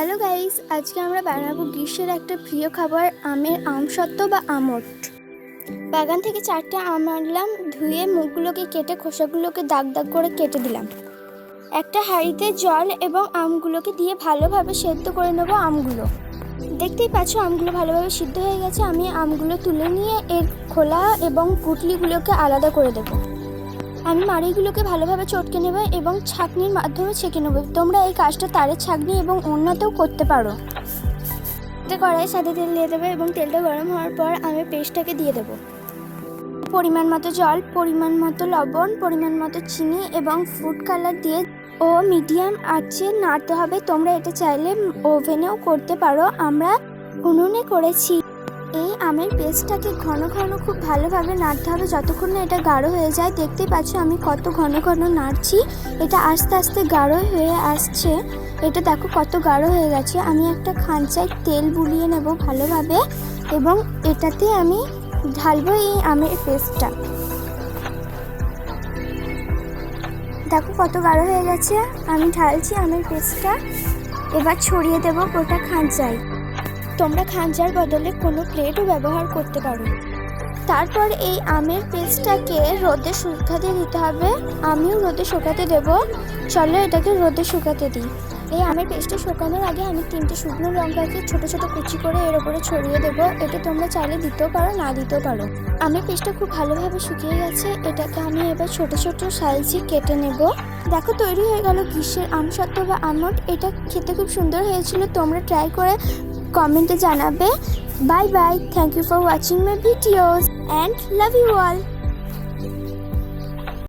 Hello guys, আজকে আমরা বানাবো গ্রীষ্মের একটা প্রিয় খাবার আমের আমসত্ত্ব বা আমট। বাগান থেকে 4টে আম আনলাম, ধুয়ে মুখগুলোকে কেটে খোসাগুলোকে দাগ দাগ করে কেটে দিলাম। একটা হাঁড়িতে জল এবং আমগুলোকে দিয়ে ভালোভাবে সেদ্ধ করে নেবো আমগুলো। দেখতেই পাচ্ছ আমগুলো ভালোভাবে সিদ্ধ হয়ে গেছে। আমি আমগুলো তুলে নিয়ে এর খোলা এবং গুটলিগুলোকে আলাদা করে দেবো। আমি মাড়িগুলোকে ভালোভাবে চটকে নেব এবং ছাঁকনির মাধ্যমে ছেঁকে নেব। তোমরা এই কাজটা তারের ছাঁকনি এবং অন্যতেও করতে পারো। এটা কড়াইয়ের সাথে তেল দিয়ে দেবে এবং তেলটা গরম হওয়ার পর আমি পেস্টটাকে দিয়ে দেবো। পরিমাণ মতো জল, পরিমাণ মতো লবণ, পরিমাণ মতো চিনি এবং ফুড কালার দিয়ে ও মিডিয়াম আঁচে নাড়তে হবে। তোমরা এটা চাইলে ওভেনেও করতে পারো, আমরা উনুনে করেছি। এই আমের পেস্টটাকে ঘন ঘন খুব ভালোভাবে নাড়তে হবে যতক্ষণ না এটা গাঢ় হয়ে যায়। দেখতেই পাচ্ছ আমি কত ঘন ঘন নাড়ছি, এটা আস্তে আস্তে গাঢ় হয়ে আসছে। এটা দেখো কত গাঢ় হয়ে গেছে। আমি একটা খাঁচায় তেল বুলিয়ে নেব ভালোভাবে এবং এটাতে আমি ঢালবো এই আমের পেস্টটা। দেখো কত গাঢ় হয়ে গেছে। আমি ঢালছি আমের পেস্টটা, এবার ছড়িয়ে দেবো গোটা খাঁচায়। তোমরা খাঁচার বদলে কোনো প্লেটও ব্যবহার করতে পারো। তারপর এই আমের পেস্টটাকে রোদে শুকাতে দিতে হবে। আমিও রোদে শুকাতে দেব। চলো এটাকে রোদে শুকাতে দিই। এই আমের পেস্টটা শুকানোর আগে আমি 3টে শুকনো লঙ্কাকে ছোট ছোট কুচি করে এর ওপরে ছড়িয়ে দেবো। এটা তোমরা চাইলে দিতেও পারো, না দিতেও পারো। আমের পেস্টটা খুব ভালোভাবে শুকিয়ে গেছে। এটাকে আমি এবার ছোট ছোট সাইজে কেটে নেব। দেখো তৈরি হয়ে গেল গ্রীষ্মের আমসত্ত্ব বা আমট। এটা খেতে খুব সুন্দর হয়েছিল। তোমরা ট্রাই করে কমেন্টে জানাবে। Bye bye, thank you for watching my videos and love you all.